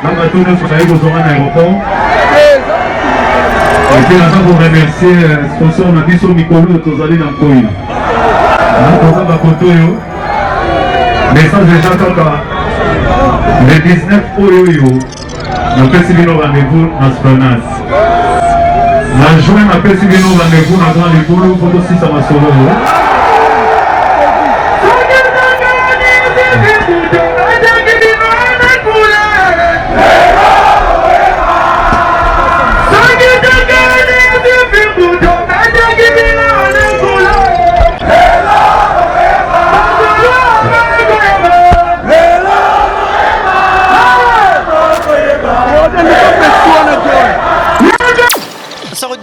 Donc tout le monde est au aéroport. Et puis là, pour remercier sponsor Nabiso Mikolo, tous allés dans le coin. Nous avons un message déjà le 19 Oyo, nous avons rendez-vous dans Splanade. En juin, nous avons rendez-vous dans Grand Ligolo, pour aussi ça va solo.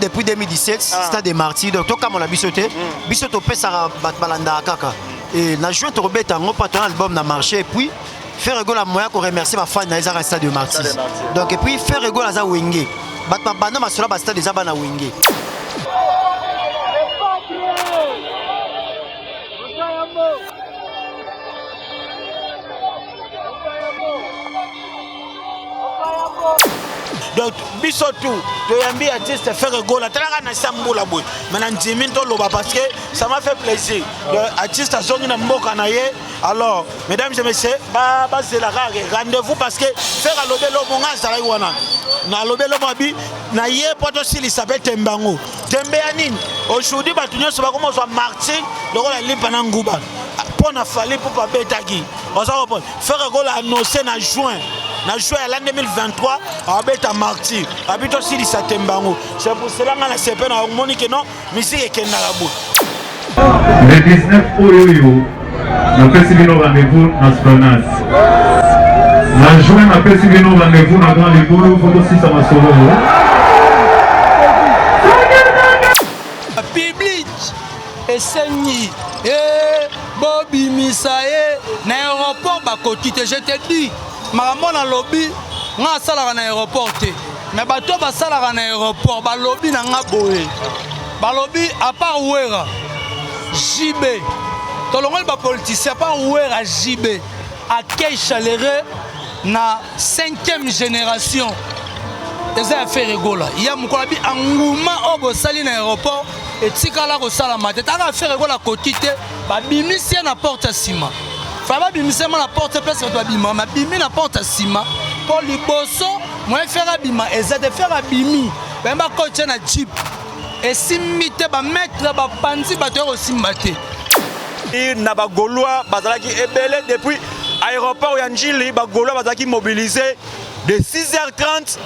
Depuis 2017, Stade des Martyrs, donc tout comme on a bisoté, bisoto pèse à Balanda Kaka. Et la juin, tu rebelles un autre album n'a marché, et puis faire rigolo à moyen qu'on remercie ma fan dans Stade des Martyrs. Donc et puis faire rigolo à ça Wingé. Batma banda ma sola basta des abana Wingé. Donc, bisotou, tu as mis artiste faire rigolo. Tu as un samboula boy. Maintenant, Jimin to loba parce que ça m'a fait plaisir. L'artiste a zongi na mboka na ye. Alors, mesdames et messieurs, c'est la rare rendez-vous parce que faire à l'obélo monga ça wana. Na l'obélo mabi na ye poto sili s'appelle Tembango. Tembeanine. Aujourd'hui, batunyo soba comme soit Martin, le rôle est libre na nguba. Pour na fali pour pas betagi. On s'en reprend. Faire rigolo annoncé na juin. Na joué à l'année 2023 à Beta Marty, habite aussi les Satembango. C'est pour cela que la CP n'a harmonie que non, musique et qu'elle n'a la bouche. Le 19 Oyo, nous avons rendez-vous dans Splanade. En juin, nous avons rendez-vous dans Grand Ligolo, pour aussi ça va solo. Public et Seigneur et Bobby Misae, l'aéroport Bakotite, je te dis. Maman na lobby nga sala na aéroport mais bato ba sala na aéroport ba lobby na nga boye ba lobby à part Ouera JB to longol ba politicien à part Ouera JB accueil chaleureux na 5e génération eza affaire rigola ya mukola bi anguma obo sali na aéroport et tikala ko sala mate ta affaire rigola kotite ba bimisi na porte sima. Faba bimise ma la porte place to abima ma bimi na porte sima pour liboso moi faire abima eza de faire abimi ba coach na jeep et simite ba mettre ba panzi ba to simbate na ba golois bazalaki ebele depuis aéroport ya Njili ba golois bazalaki mobilisé de 6h30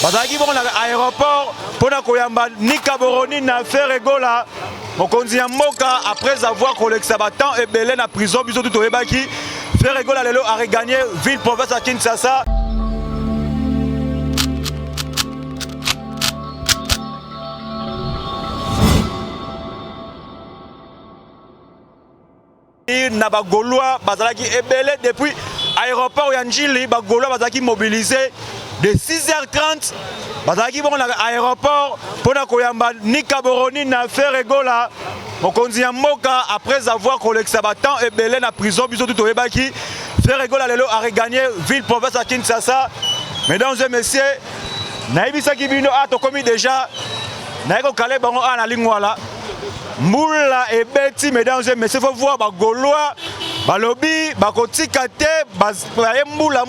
bazalaki bon na aéroport pona koyamba Nika Boroni na faire rigola. Mokonzi ya mboka après avoir collecté temps et belé na prison biso tout oyebaki faire rigolo lelo a regagné ville province à Kinshasa. Na ba golois bazalaki ebele depuis aéroport ya Njili ba golois bazalaki mobilisé de 6h30 bazalaki bon na aéroport pona koyamba Nika Boroni na faire rigola. Mokonzi ya mboka après avoir collecté temps et belé na prison biso tout oyebaki faire rigolo lelo a regagné ville province à Kinshasa. Mesdames et messieurs, naibisaki bino to komi déjà naiko kale bango ana lingwala mbula ebeti. Mesdames et messieurs, faut voir ba golois balobi bakotika te baye mbula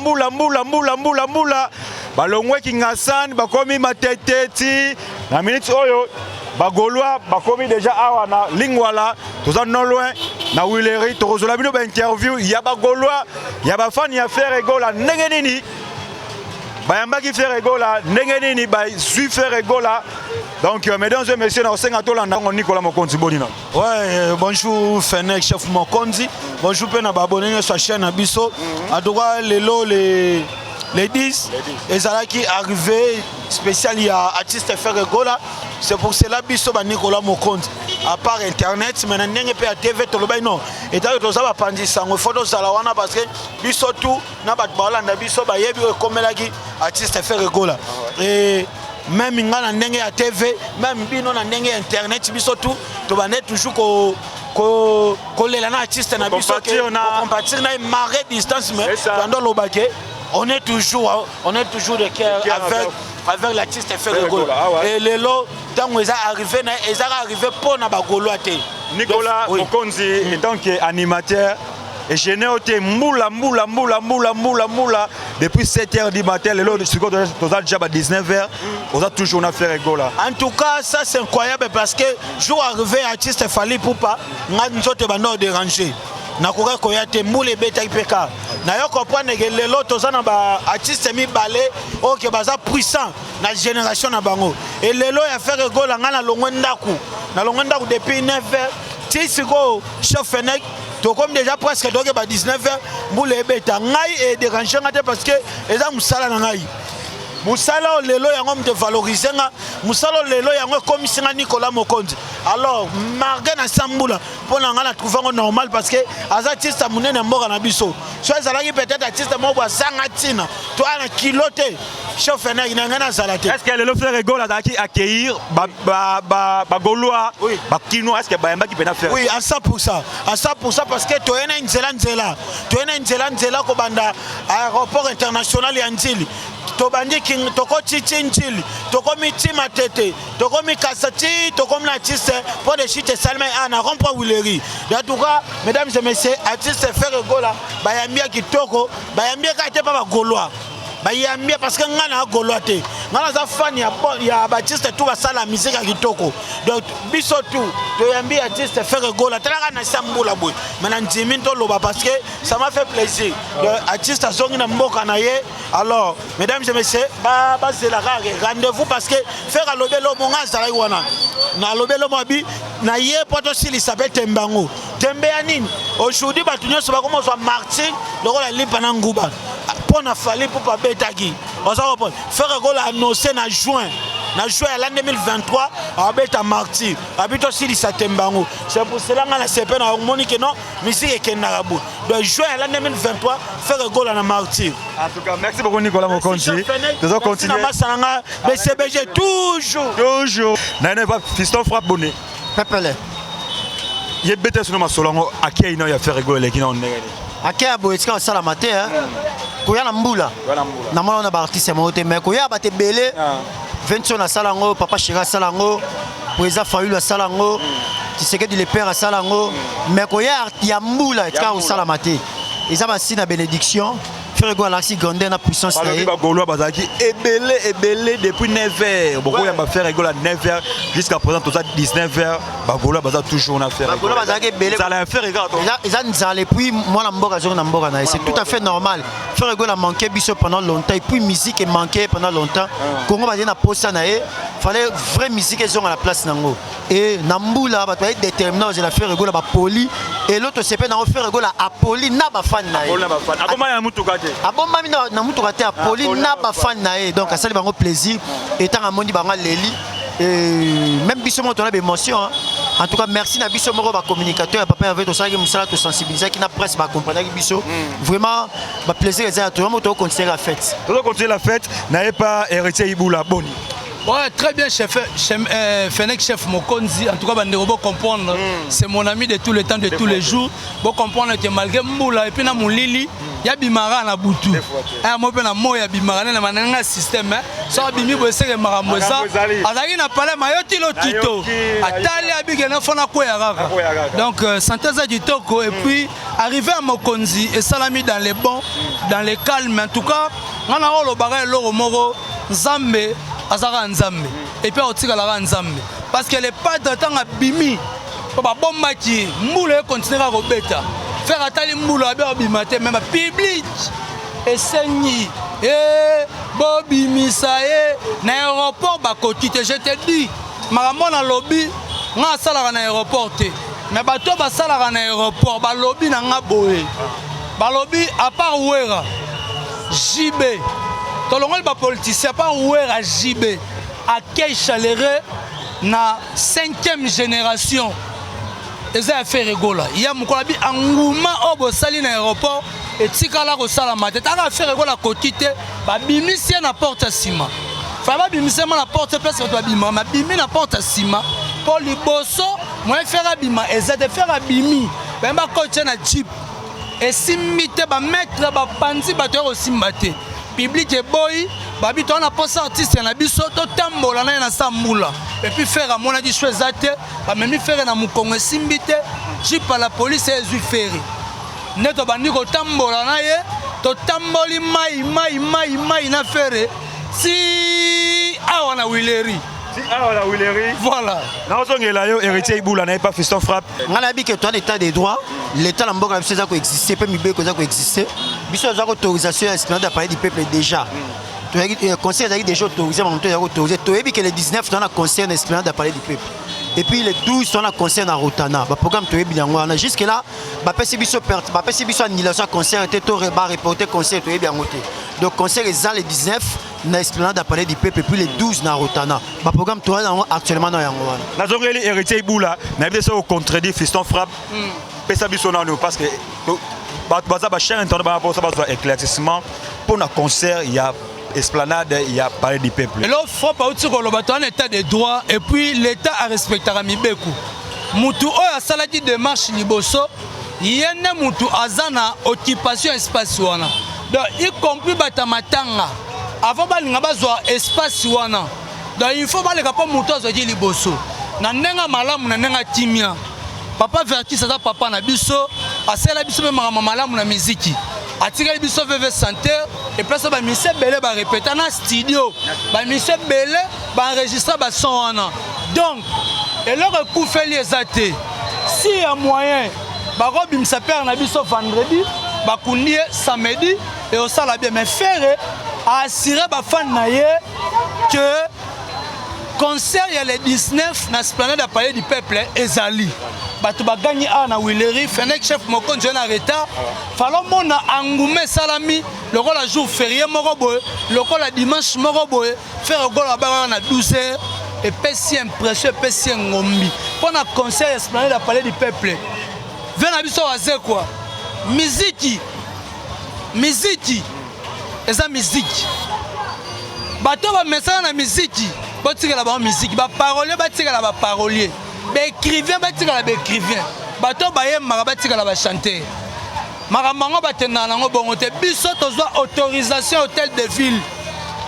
balongwe kingasani bakomi mateteti na minute oyo ba golois bakomi déjà awa na lingwala toza non loin na Wileri tokozola bino ba interview ya ba golois ya ba fan ya faire rigola ndenge nini bayambaki faire rigola ndenge nini ba suis faire rigola. Donc mesdames et messieurs, na osenga tolanda ngo Nicolas Mokonzi bonina. Ouais, bonjour Fennec chef Mokonzi. Bonjour pe na ba abonné sur chaîne na biso. A droit lelo les 10 et ça qui arrivé spécial il y a artiste faire rigola. C'est pour cela biso ba Nicolas Mokonzi. À part internet mais na ndenge pe à TV to loba non. Et ta to za ba pandisa ngo photo sala wana parce que biso tout na ba balanda biso ba yebi comme la qui artiste faire rigola. Et même ngana ndenge ya TV même bino na ndenge internet biso tout to banet toujours ko lela na artiste na biso ke compatir na marée distance mais pendant lobake on est toujours de cœur avec l'artiste Ferregola. Et les lots, tant qu'ils sont arrivés pour na bagolo te. Nicolas Mokonzi étant animateur et je n'ai été moula depuis 7h du matin, les lots de seconde déjà à 19h, on a toujours na Ferregola. En tout cas, ça c'est incroyable parce que jour arrivé artiste fallait pour pas nous autres bando déranger. Nakoka koyate moule beta ipeka na yo comprendre que lelo tozana ba artiste mi balé OK baza puissant na génération na bango et lelo ya faire goal nga na longo ndaku depuis 9h ti siko chef Fenech to comme déjà presque donc ba 19h moule beta ngai et déranger ngate parce que eza musala na ngai musala lelo yango me valoriser nga musala lelo yango comme singa Nicolas Mokonzi alors marga na sambula pour nga na trouver normal parce que az artiste munene mboka na biso so ezalaki peut-être artiste mo ba sanga tina to ana kilote chef Fenech na ngana zalate est-ce que lelo Ferregola a accueillir ba golois ba kino est-ce que ba yamba ki pena faire oui à 100% parce que to ena nzela ko banda aéroport international ya Njili tobandi king toko chichinchili toko mitima tete toko mikasati toko artiste pour des chutes salma ana rompa wileri en tout cas mesdames et messieurs artiste Ferregola bayambia kitoko bayambia ka te pa golois bayambia parce que ngana golois te ngana za fan ya Baptiste tout va ça la musique à kitoko donc biso tout toyambia artiste Ferregola tala na sambula boy maintenant Jimmy to loba parce que ça m'a fait plaisir donc artiste azongi na mboka na ye alors mesdames et messieurs c'est la rendez-vous parce que faire lobelo monga zala wana na lobelo mobi na ye poto sili s'appelle Tembango Tembe anine aujourd'hui batunyo so ba comme so Martin lokola limpa na nguba pour na fali pour pas betaki on ça comprend Ferregola annoncé na juin l'année 2023 à beta Martin habito sili sa Tembango c'est pour cela nga la CP na monique non musique et kenarabu de juin l'année 2023 Ferregola na Martin. En tout cas merci beaucoup Nicolas Mokonzi nous allons continuer mais CBG toujours na pas fiston frappe bonnet pepele ye beta sur ma solongo akia ina ya Ferregola qui na onengeli akia boetika sala matin koya na mbula na mona na artiste mote mais koya ba te belé Vincent na salango papa Chira salango Poeza Fayulu na salango Tshisekedi le père à salango mais koya ya mbula etika au salamate eza ba sina bénédiction Ferregola Alexis Gondé na puissance là ba golois bazaki ebelé depuis 9h beaucoup ya ba Ferregola 9h jusqu'à présent tout ça 19h ba golois baza toujours na faire ba golois bazaki ebelé ça la faire regarde ils ont nzalé puis moi na mboka zo na mboka na c'est tout à fait normal Ferregola manqué biso pendant longtemps et puis musique est manqué pendant longtemps Congo bazé na posta na e fallait vraie musique ils ont à la place nango et nambula ba to être déterminant je la Ferregola ba poli et l'autre c'est pas na Ferregola a poli na ba fan na e akoma ya mutuka abomba mina na mutu raté a poli na ba fan na e donc ça bango plaisir et tant amondi banga leli et même biso mo tona émotion en tout cas merci na biso moko ba communicateur papa avec to ça qui musala to sensibiliser qui na presse ba comprendre biso vraiment ba plaisir et tout le monde to continuer la fête n'avez pas héritier Ibula boni. Ouais, très bien, chef Fenech, chef Mokonzi. En tout cas, vous comprendre, c'est mon ami de tout le temps, de tous les jours. Vous comprendre que malgré Moula et puis mon Lili, il y a Bimara na Boutou. Ah, moi, il y a Bimara na système. Ça, Bimi, vous savez, Maramosa. Azaki n'a pas la maillotille au Tito. Atali Abigé n'a pas de donc, synthèse du Toko. Et puis, arriver à Mokonzi et Salami dans les bons, dans les calmes. En tout cas, on a le barré, l'oro moro, Zambé. Azara Nzambe et puis otika la Nzambe parce que les pas de temps à bimi papa bon mati moule continuer à robeta faire atali moule à bimate même public et saigni et bobi misae na aéroport ba kotite je te dis maramona lobby nga sala na aéroport mais bato ba sala na aéroport ba lobby na nga boye ba lobby à part Ouera JB tolongol ba politicien pas ouer à JB accueil chaleureux na 5e génération eza Ferregola il y a mukolabi anguma obo sali na aéroport et tikala ko sala mate ta Ferregola kotite ba bimisi na porte sima fa ba bimisi na porte place to bima ma bimi na porte sima pour liboso moi faire bima eza de faire bimi ba ko na jeep esimbi te bametre bapanzi bato ya kosimba te public eboyi babi toana posa artiste na biso totambola na ye na sa mbula epuis fere amonaki sho eza te bamemi fere na mokongo esimbi te jipa la polise ezwi fere nde tobandi kotambola na ye totamboli mai na fere si awa na wileri voilà. Naozongela héritier Ibula n'a pas Fiston Frappe. Ngala bi que toi l'état des droits, l'état la mboka biso za ko exister, pe mibe ko za ko exister. Biso za autorisation esplanade d'appareil du peuple déjà. Le conseil a déjà autorisé, mais on a autorisé. Tu as vu que les 19 sont en conseil d'esplanade d'appareil du peuple. Et puis les 12 sont en conseil dans Rotana. Le programme tu as bien. Jusque là, si biso annulation conseil était tout reporté conseil tu as bien noté. Donc conseil les 19 na esplanade d'appareil du peuple et puis les 12 na Rotana. Le programme tu as actuellement dans Yangoana. Nazongeli héritier Ibula, n'a pas au contredit Fiston Frappe. Pesa biso na nous parce que baza ba cher internet ba ça ba éclaircissement pour un concert il y a esplanade il y a parler du peuple. Et là faut pas outil ko lobato en état de droit et puis l'état a respecté Mibeku. Mutu oyo asalaki démarche liboso yene mutu azana occupation espace wana. Donc y compris batamatanga avant balinga bazwa espace wana. Donc il faut baleka pa mutu azoki liboso. Na ndenga malamu na ndenga timia. Papa Vertis ça papa na biso asela biso me mama malamu na muziki. Atika biso VV santé et place ba mise belé ba répéter na studio. Ba mise belé ba enregistrer ba son wana. Donc et leur coup fait les athées. Si y a moyen ba robimisa père na biso vendredi, ba kundie samedi et au sala bien mais faire assurer ba fan na ye que concert il y a les 19 na esplanade à parler du peuple ezali. Bato ba gagné a na Willery Fennec chef mokonzo na retard falo mona angoumé salami le rôle à jour férié moko boy le rôle à dimanche moko boy faire goal ba na 12h et pesi impression pesi ngombi pour na concert esplanade à parler du peuple vena biso aze quoi musique eza musique bato ba message na musique batikala ba musique ba parolier batikala ba parolier écrivain batikala ba écrivain bato bayemaka batikala ba chanter makamango batenda nango bongo te biso tozwa autorisation hôtel de ville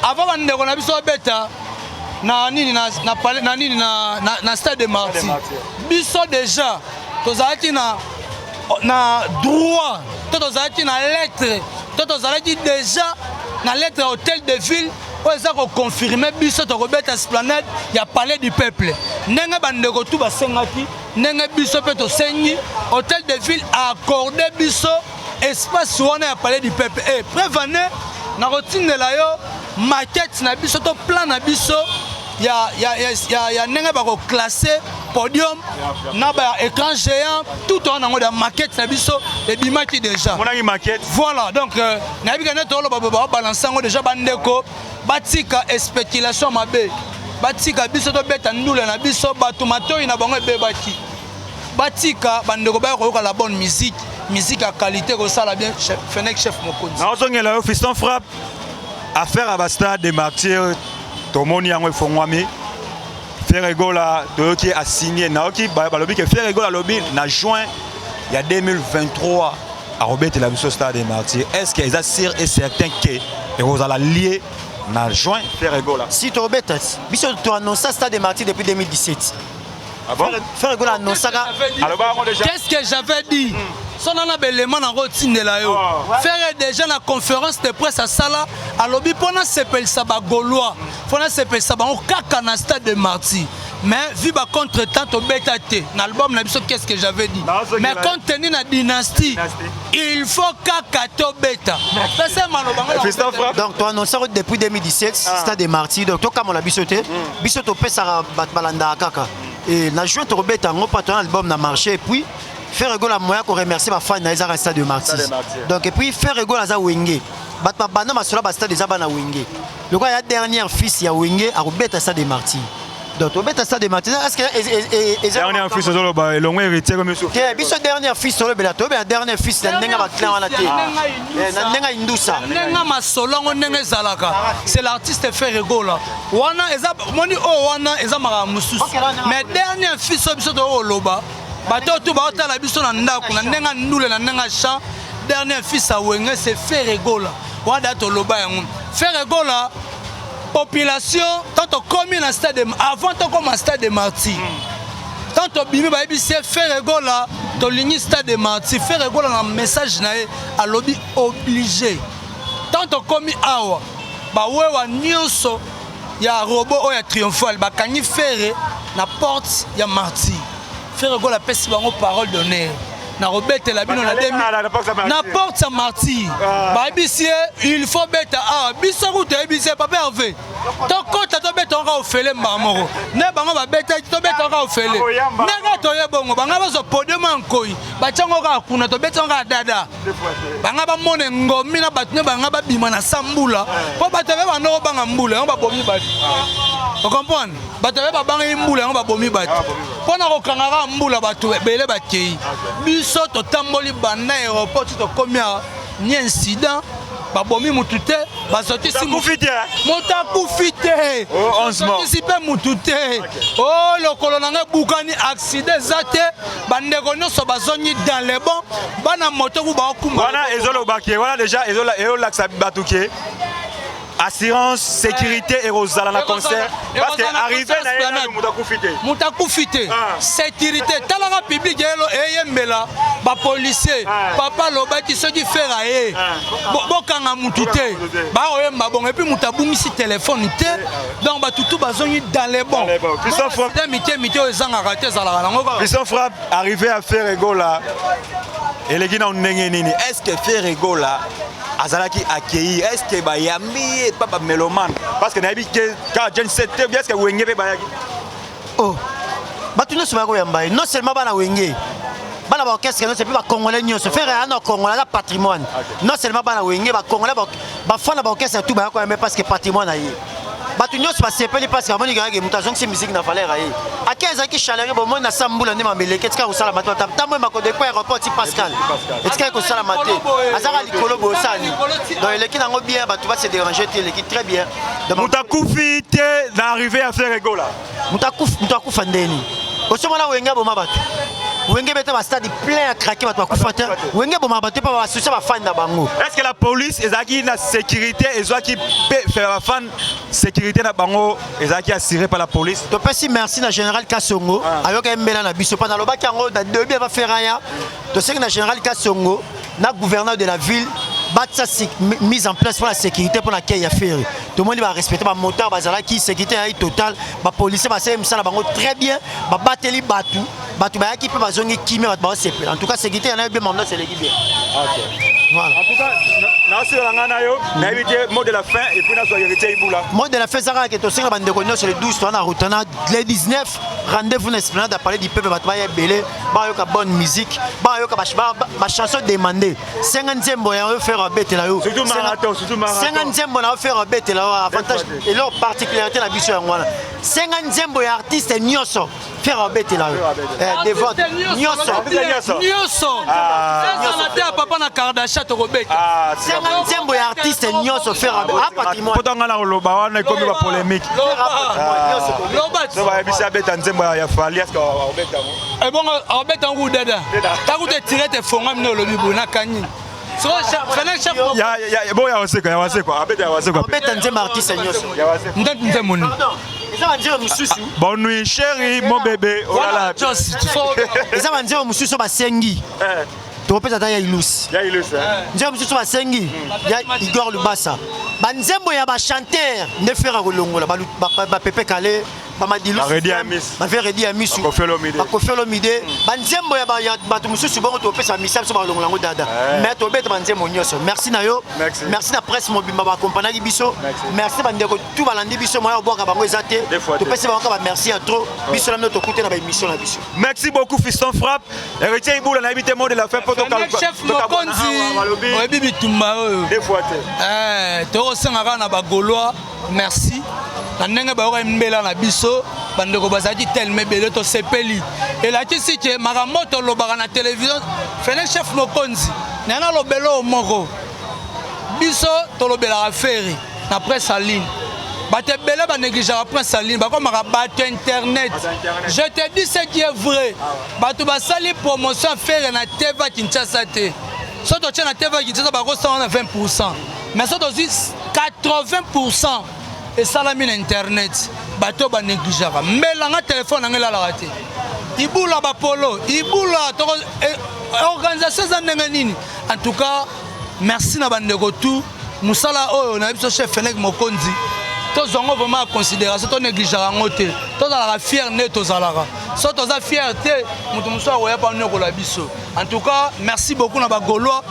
avant bandeko na biso beta na nini na stade de Marty biso déjà tozalaki na droit tozalaki na lettre tozalaki déjà na lettre hôtel de ville pour ça qu'on confirme biso to robeta esplanade ya palais du peuple ndenge bandeko tout basengaki ndenge biso pe to sengi hôtel de ville a accordé biso espace wana ya palais du peuple et prévane na rotindela yo maquette na biso to plan na biso ya ndenge ba ko classer podium na ba écran géant tout en ango de maquette na biso et bimaki déjà on a une maquette voilà donc na bi kana to lo ba balancer ngo déjà bandeko batika spéculation mabe batika biso to beta ndula na biso bato matoi na bango ebebaki batika bandeko ba ko la bonne musique à qualité ko sala bien Fennec chef mokonzi na ozongela yo Fiston Frappe affaire à Bastade des Martyrs tomoni yango ifongwami Ferregola toyoki a signé naoki balobi que Ferregola lobby na juin il y a 2023 à Robert la biso Stade des Martyrs est-ce que est sûr et certain que et vous allez lier na juin Ferregola si tu Robert biso tu annoncé Stade des Martyrs depuis 2017 ah bon Ferregola annoncé qu'est-ce que j'avais dit son a belément na rotindela yo faire déjà na conférence de presse à sala à lobby pona sepel saba gaulois pona sepel saba on kaka na Stade de Martyrs mais vu ba contre-temps to beta té na album na biso qu'est-ce que j'avais dit mais compte tenu na dynastie il faut kaka to beta ça maloba donc tu annoncé depuis 2017 Stade de Martyrs donc to comme on a biso to pesa balanda kaka et na juin to beta ngo pas ton album na marché et puis faire rigolo à moyen qu'on remercie ma fan na Stade de Martyrs donc et puis faire rigolo à za wenge batma bana masola ba Stade déjà bana wenge le quoi il y a dernière fils ya wenge à Robert Stade de Martyrs donc Robert Stade de Martyrs est-ce que dernière fils solo ba longo héritier comme ça que biso dernière fils solo bela to ba dernière fils na ndenga ba clan wana te na ndenga indusa ndenga masolongo ndenga zalaka c'est l'artiste fait rigolo wana eza moni o wana eza mara mususu mais dernière fils biso to loba bato tout ba otala biso na ndako na ndenga ndule na ndenga champ dernier fils à Wenge, c'est Ferregola. Wada Toloba Yangon. Ferregola, population, tant on commis dans le stade de avant on comme un stade de Martyr. Tant on bimi ba ebisi Ferregola, to ligni stade de Martyr. Ferregola un message nae à lobby obligé. Tant on commis awa, ba wewa nyonso ya robot o ya triomphal ba kanyi ferre na porte ya Martyr. Ferregola pesi bango parole d'honneur. Na robete la bino na demi na porte à Martyr ba ebisi il faut beta ah biso route ebisi papa Hervé to kota to beta nga ofele mbamoko ne bango ba beta to beta nga ofele nanga to yebongo banga bazo podium nkoi ba tsango ka kuna to beta nga dada banga ba mone ngomi na batu ne banga ba bima na sambula po bata be bano banga mbula ba bomi ba on comprend bata be ba banga mbula ba bomi ba pona ko kangara mbula batu bele ba kei biso to tamboli banda aéroport to komia ni incident ba bomi mutute ba sorti si mutute motakufite oh 11 morts si pe mutute oh le colonel bukani accident zate bande ko nyonso bazonyi dans les bons bana moto ku ba kumba wana ezolo bakie wana déjà ezolo laksa batuke assurance sécurité et rozala na concert parce que arrivé na mutakufite sécurité talanga public elo eyembela ba policier papa lobaki soki fera ye bokanga mutute ba oyemba bon et puis mutabungisi téléphone te donc ba tutu bazongi dans les bons Christophe Frappe mité ezanga raté zala nango Christophe Frappe arrivé à Ferregola et les gars on nini est-ce que Ferregola azalaki accueilli est-ce que ba yambi papa mélomane parce que nabi que quand John 7 est-ce que Wenge be bayaki oh batu nyonso bako yamba non seulement bana Wenge bana ba orchestre non c'est pas congolais nyonso faire un congolais la patrimoine non seulement bana Wenge ba congolais ba fana ba orchestre tout ba ko yamba parce que patrimoine ayi batu nyonso ba sepeli parce que amoni ganga mutazong c'est musique na valeur ayi akeza ki chaleur bo mona sambula ne mameleke tika ko sala mato tambo mako de ko aéroport ti Pascal etika ko sala maté azaka likolo bo sali donc il est qui nango bien batu va se déranger te l'équipe très bien mutakufi te d'arriver à Ferregola mutakufa ndeni osomona Wenge bo mabatu Wenge beta ba stade plein à craquer ba kufata Wenge bo mabatu pa ba souci ba fan na bango est-ce que la police ezaki na sécurité ezaki faire ba fan sécurité na bango ezaki assuré par la police to pesi merci na général Kasongo ayoka mbela na biso pa na lobaki yango da début va faire rien to c'est que na général Kasongo na gouverneur de la ville batsa mise en place pour la sécurité pour laquelle il y a fait tout le monde va respecter ba moteur bazala qui sécurité total ba policier ba c'est ça bango très bien ba bateli batu ba qui peut bazongi kimi ba sepel en tout cas sécurité en a bien maintenant c'est l'équipe bien OK voilà en tout cas na sur ngana yo na éviter mot de la fin et puis na so hérité ibula mot de la fin ça que to singa bande ko sur le 12 on a rotana le 19 rendez-vous n'esplanade à parler du peuple ba ya belé ba yo ka bonne musique ba yo ka ba chanson demandée 50e boya faire bête là yo surtout marathon 50e boya faire bête là avantage et leur particularité la biso ngwana 50e boya artiste nyonso faire bête là devant nyonso ça papa na Kardashian to robeta 50e boya artiste nyonso faire patrimoine potanga na loba wana comme ba polémique loba so ba bisa beta nzembo ya fali est-ce que robeta et bon robeta ngu dada ta ku te tirer te fonga mino lobi bona kanyi so fenel chef ya bo ya waseko abeta ya waseko robeta nzembo artiste nyonso ndente moni bonne nuit chérie mon bébé oh là là eza banzembo mosusu basengi topesa ta ya ilus nzembo mosusu basengi ya Igor Lubasa banzembo ya bachanteur nde fera kolongola bapepe kale Redi Amisu bakofelo mide banzembo ya bato mosusu bongo topesa misa biso balongolango dada mais tobeta banzembo nyonso merci na yo merci na presse mobimba baaccompagnaki biso merci bandeko tout balandi biso moya obwaka bango eza te topesi bango ba merci à trop biso lamino tokute na baémission na biso merci beaucoup Fiston Frappe héritier ibula na habité mot de la fin poto chef mokonzi oyebi bitumba oyo des fois te tokosengaka na bagaulois merci na ndenge bayoka mbela na biso bandeko bazaki tellement belé to sepeli elakisi ke makambo tolobaka na télévision fene chef mokonzi nana lobelo moko biso tolobelaka feri na presse en ligne bato ebele banégligeaka presse en ligne bakomaka bato internet je te dis ce qui est vrai bato basali promotion feri na teva Kinshasa te soki totie na tv kinshasa bakosala na 20%, mais soki tozwi 80% esalami na internet bato banégligeaka. Mbelanga telefone nanga elalaka te, ibula bapolo, ibula organisation eza ndenge nini. En tout cas, merci na bandeko tout musala oyo na biso chef Fenech Mokonzi tozongo vraiment considération to négligeaka ngo te, tozalaka fier ne tozalaka so toza fier te mutu muso akoya pa nyokola biso. En tout cas, merci beaucoup na bagolois.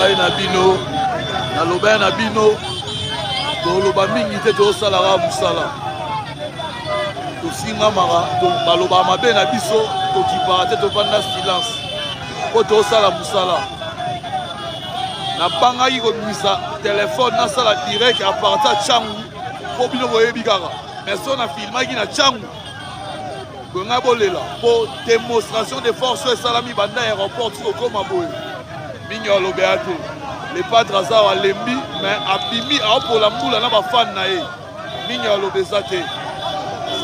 lobai na bino na lobai na bino to loba mingi te to sala ra musala tosingamaka balobaka mabe na biso tokipaka te tovanda silence po tosala mosala nabangaki kobimisa telefone nasala direct a partir ya ntangu mpo bino boyebi kaka mais so nafilmaki na ntangu bonga bolela mpo démonstration de force esalami banda aéroport ti kokóma boye mingi alobea te le padre aza alembi mais abimi aopola mbula na bafane na ye mingi alobeza te.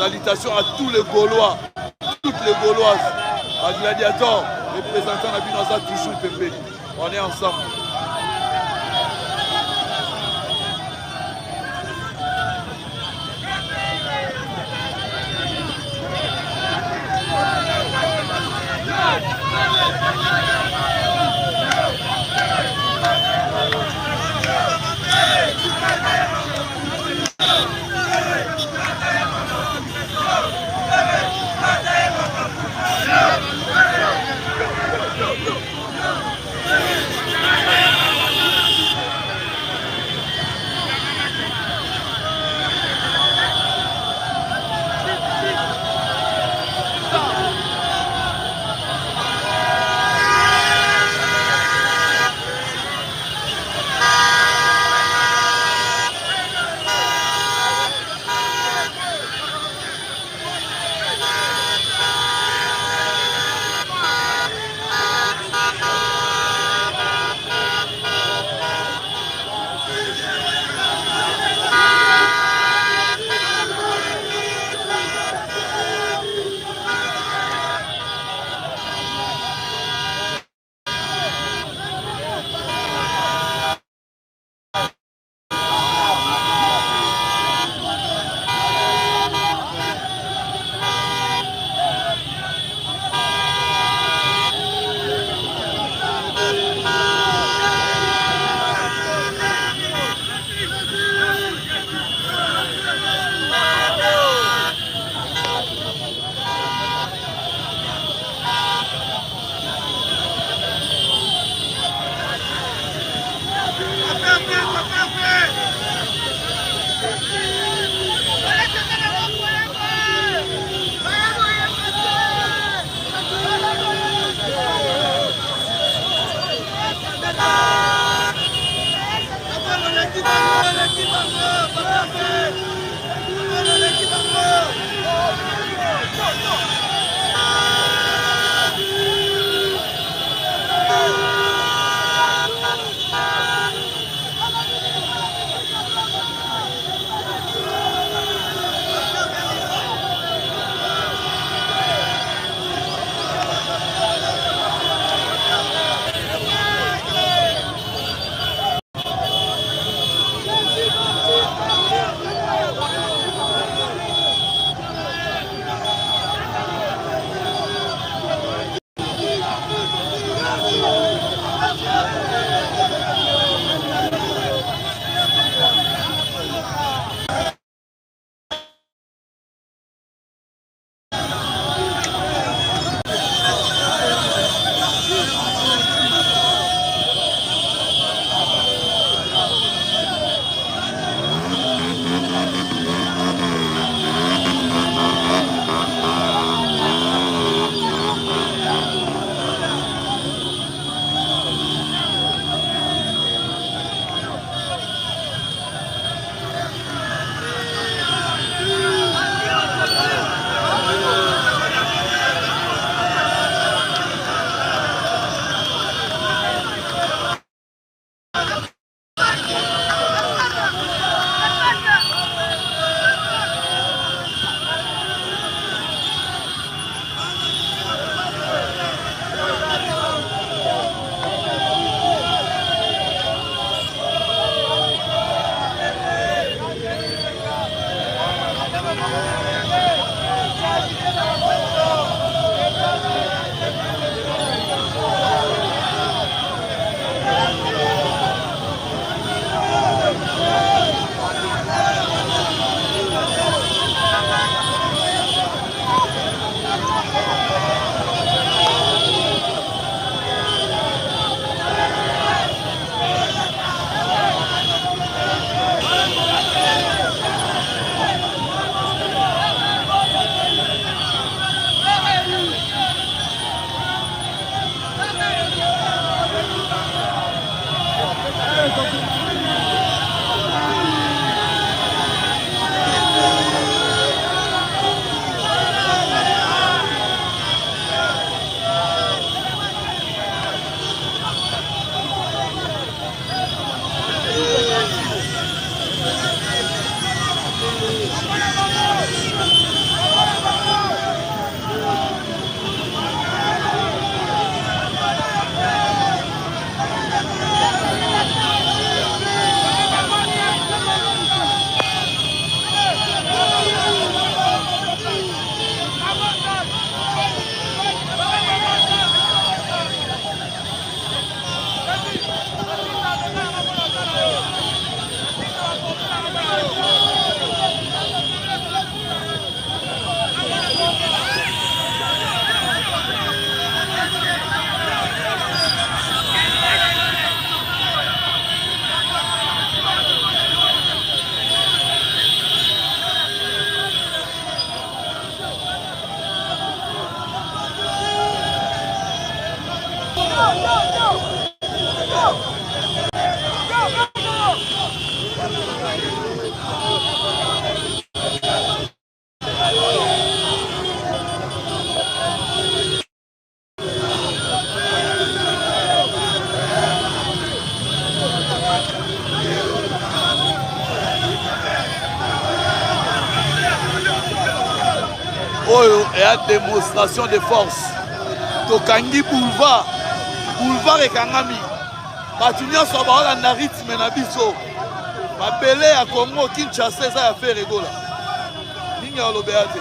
Salutations à tous les Gaulois, toutes les Gauloises, à Gladiator, représentant la Binoza toujours Pépé. On est ensemble. ya démonstration de force tokangi boulevard ekangami bato nyonso baolanda rythme na biso babele ya Congo Kinshasa eza ya fe regola ningi alobeya te